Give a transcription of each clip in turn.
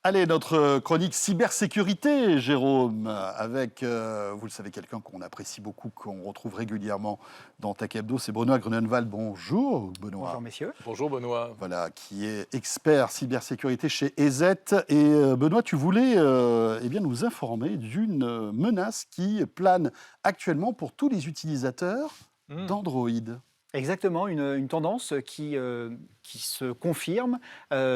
Allez, notre chronique cybersécurité, Jérôme, avec, vous le savez, quelqu'un qu'on apprécie beaucoup, qu'on retrouve régulièrement dans Tech Hebdo, c'est Benoît Grunenwald. Bonjour, Bonjour Benoît. messieurs. Bonjour Benoît. Voilà, qui est expert cybersécurité chez EZ. Et Benoît, tu voulais eh bien, nous informer d'une menace qui plane actuellement pour tous les utilisateurs Hmm. d'Android. Exactement, une tendance qui se confirme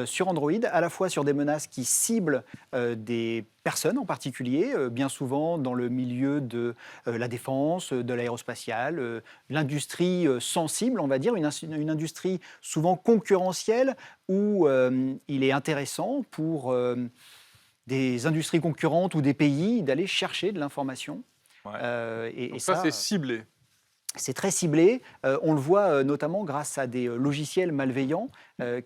sur Android, à la fois sur des menaces qui ciblent des personnes en particulier, bien souvent dans le milieu de la défense, de l'aérospatiale, l'industrie sensible, on va dire, une industrie souvent concurrentielle où il est intéressant pour des industries concurrentes ou des pays d'aller chercher de l'information. Ouais. Et Donc ça, c'est ça, ciblé. c'est très ciblé. On le voit notamment grâce à des logiciels malveillants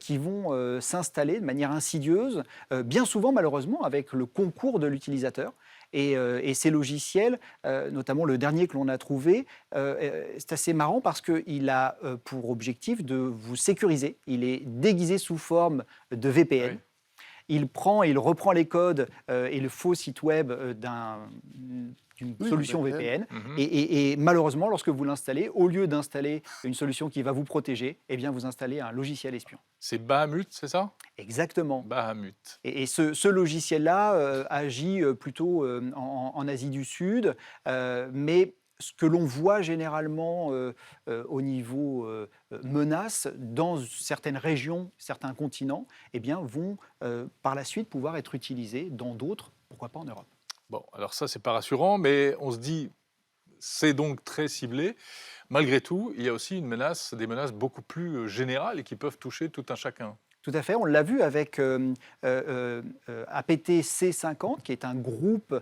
qui vont s'installer de manière insidieuse, bien souvent malheureusement avec le concours de l'utilisateur. Et ces logiciels, notamment le dernier que l'on a trouvé, c'est assez marrant parce qu'il a pour objectif de vous sécuriser. Il est déguisé sous forme de VPN. Oui. Il prend et il reprend les codes et le faux site web d'une Oui, solution VPN. VPN. Mhm. Et malheureusement, lorsque vous l'installez, au lieu d'installer une solution qui va vous protéger, eh bien, vous installez un logiciel espion. C'est Bahamut, c'est ça? Exactement. Bahamut. Et ce logiciel-là agit plutôt en Asie du Sud, mais ce que l'on voit généralement au niveau menace dans certaines régions, certains continents, eh bien, vont par la suite pouvoir être utilisés dans d'autres, pourquoi pas en Europe. Bon, alors ça, c'est pas rassurant, mais on se dit, c'est donc très ciblé. Malgré tout, il y a aussi des menaces beaucoup plus générales et qui peuvent toucher tout un chacun. Tout à fait, on l'a vu avec APT-C50, qui est un groupe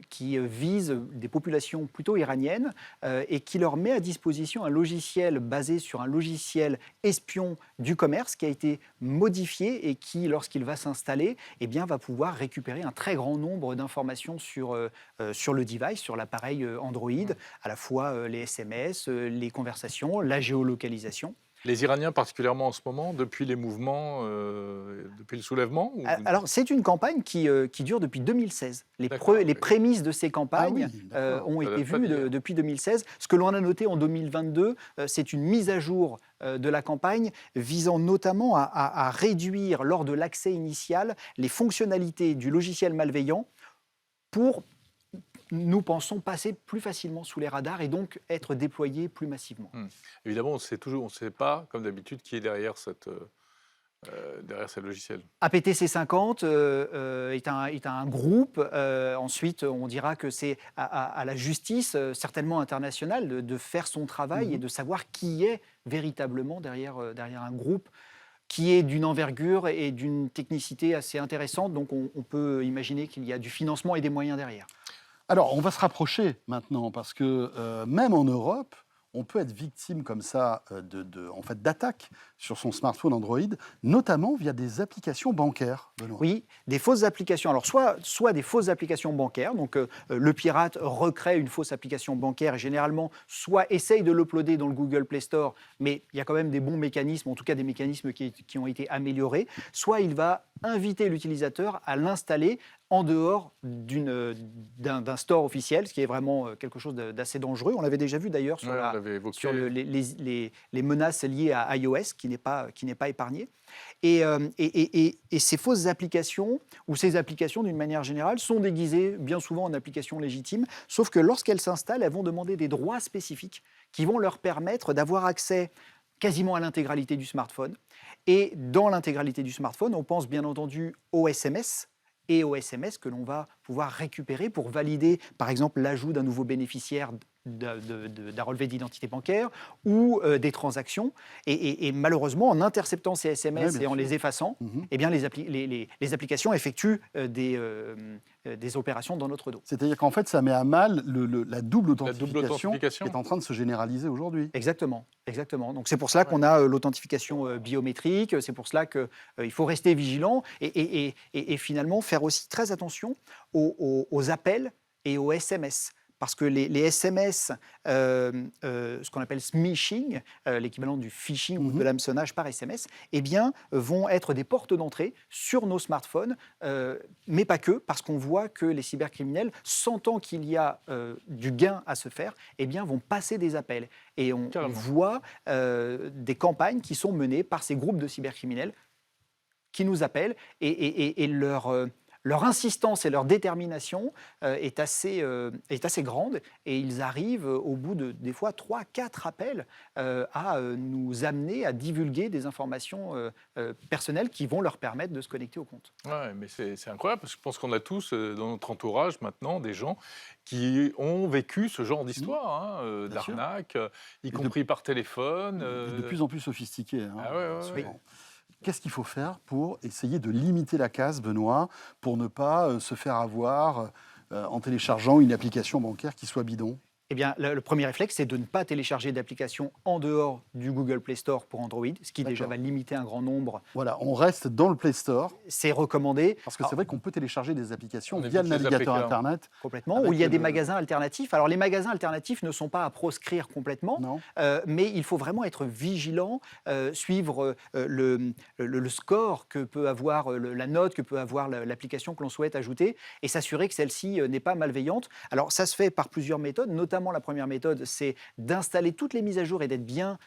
qui vise des populations plutôt iraniennes et qui leur met à disposition un logiciel basé sur un logiciel espion du commerce qui a été modifié et qui, lorsqu'il va s'installer, eh bien, va pouvoir récupérer un très grand nombre d'informations sur le device, sur l'appareil Android, à la fois les SMS, les conversations, la géolocalisation. Les Iraniens particulièrement en ce moment, depuis les mouvements, depuis le soulèvement Alors, c'est une campagne qui dure depuis 2016. D'accord, Les oui. prémices de ces Ah campagnes oui, d'accord. ont Ça été date pas vues d'hier. depuis 2016. Ce que l'on a noté en 2022, c'est une mise à jour de la campagne visant notamment à réduire, lors de l'accès initial, les fonctionnalités du logiciel malveillant pour, nous pensons, passer plus facilement sous les radars et donc être déployés plus massivement. Évidemment, on ne sait pas, comme d'habitude, qui est derrière ce logiciel. APTC50 est un groupe. Ensuite, on dira que c'est à la justice, certainement internationale, de faire son travail et de savoir qui est véritablement derrière un groupe qui est d'une envergure et d'une technicité assez intéressante. Donc, on peut imaginer qu'il y a du financement et des moyens derrière. Alors, on va se rapprocher maintenant parce que même en Europe, on peut être victime comme ça en fait, d'attaques sur son smartphone Android, notamment via des applications bancaires, Benoît. Oui, des fausses applications. Alors, soit des fausses applications bancaires, donc le pirate recrée une fausse application bancaire et généralement, soit essaye de l'uploader dans le Google Play Store, mais il y a quand même des bons mécanismes, en tout cas des mécanismes qui ont été améliorés, soit il va inviter l'utilisateur à l'installer en dehors d'un store officiel, ce qui est vraiment quelque chose d'assez dangereux. On l'avait déjà vu d'ailleurs sur, Ouais, on l'avait évoqué. sur les menaces liées à iOS, qui n'est pas épargné. Et ces fausses applications, ou ces applications d'une manière générale, sont déguisées bien souvent en applications légitimes, sauf que lorsqu'elles s'installent, elles vont demander des droits spécifiques qui vont leur permettre d'avoir accès quasiment à l'intégralité du smartphone. Et dans l'intégralité du smartphone, on pense bien entendu aux SMS, et aux SMS que l'on va pouvoir récupérer pour valider, par exemple, l'ajout d'un nouveau bénéficiaire d'un relevé d'identité bancaire ou des transactions. Et malheureusement, en interceptant ces SMS Ouais, et en bien les sûr. effaçant, Mhm. eh bien, les applications effectuent des opérations dans notre dos. C'est-à-dire qu'en fait, ça met à mal la double La double authentification qui authentification. est en train de se généraliser aujourd'hui. Exactement, exactement. Donc c'est pour cela qu'on a l'authentification biométrique, c'est pour cela qu'il faut rester vigilant et finalement faire aussi très attention aux appels et aux SMS. parce que les SMS, ce qu'on appelle smishing, l'équivalent du phishing ou de l'hameçonnage par SMS, eh bien, vont être des portes d'entrée sur nos smartphones, mais pas que, parce qu'on voit que les cybercriminels, sentant qu'il y a du gain à se faire, eh bien, vont passer des appels. Et on voit des campagnes qui sont menées par ces groupes de cybercriminels qui nous appellent et leur insistance et leur détermination est assez grande et ils arrivent au bout de des fois 3-4 appels à nous amener à divulguer des informations personnelles qui vont leur permettre de se connecter au compte. Ouais, mais c'est incroyable parce que je pense qu'on a tous dans notre entourage maintenant des gens qui ont vécu ce genre d'histoire, Bien sûr. d'arnaque, y de- compris par téléphone. De plus en plus sophistiqué. Hein. Ah ouais, ouais, ouais. Souvent. Qu'est-ce qu'il faut faire pour essayer de limiter la casse, Benoît, pour ne pas se faire avoir en téléchargeant une application bancaire qui soit bidon? Eh bien, le premier réflexe, c'est de ne pas télécharger d'applications en dehors du Google Play Store pour Android, ce qui déjà D'accord. va limiter un grand nombre. Voilà, on reste dans le Play Store, C'est recommandé. parce que c'est vrai qu'on peut télécharger des applications On via le évite les navigateur APK. Internet. Complètement, Avec où il y a des le- magasins alternatifs. Alors les magasins alternatifs ne sont pas à proscrire complètement, Non. mais il faut vraiment être vigilant, suivre le score que peut avoir, la note que peut avoir l'application que l'on souhaite ajouter, et s'assurer que celle-ci n'est pas malveillante. Alors ça se fait par plusieurs méthodes, notamment la première méthode, c'est d'installer toutes les mises à jour et d'être bien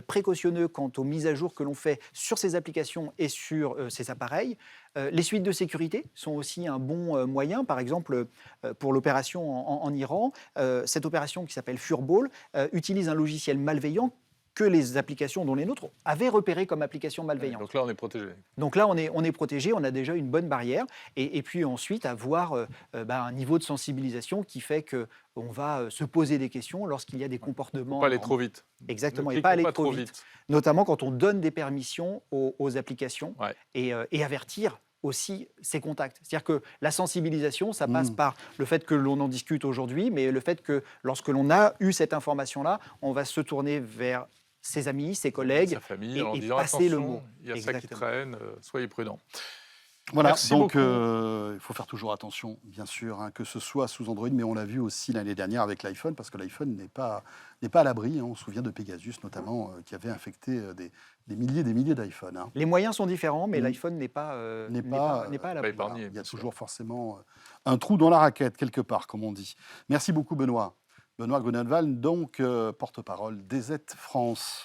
précautionneux quant aux mises à jour que l'on fait sur ces applications et sur ces appareils. Les suites de sécurité sont aussi un bon moyen. Par exemple, pour l'opération en Iran, cette opération qui s'appelle Furball utilise un logiciel malveillant que les applications, dont les nôtres, avaient repéré comme application malveillante. Donc là, on est protégé. Donc là, on est protégé, on a déjà une bonne barrière. Et puis ensuite, avoir un niveau de sensibilisation qui fait qu'on va se poser des questions lorsqu'il y a des comportements. Pas aller trop vite. Exactement, Ne et pas aller cliquons trop vite. Notamment quand on donne des permissions aux applications Ouais. et avertir aussi ses contacts. C'est-à-dire que la sensibilisation, ça passe par le fait que l'on en discute aujourd'hui, mais le fait que lorsque l'on a eu cette information-là, on va se tourner vers ses amis, ses collègues, Sa famille, et en disant passer attention, le mot. il y a ça qui Exactement. traîne, soyez prudents. Voilà, Merci donc beaucoup. il faut faire toujours attention, bien sûr, hein, que ce soit sous Android, mais on l'a vu aussi l'année dernière avec l'iPhone, parce que l'iPhone n'est pas à l'abri. Hein. On se souvient de Pegasus, notamment, qui avait infecté des milliers d'iPhones. Hein. Les moyens sont différents, mais Mm. l'iPhone n'est pas à pas l'abri. épargné. Il y a bien sûr. toujours forcément un trou dans la raquette, quelque part, comme on dit. Merci beaucoup, Benoît. Benoît Grunewald, donc porte-parole d'EZ France.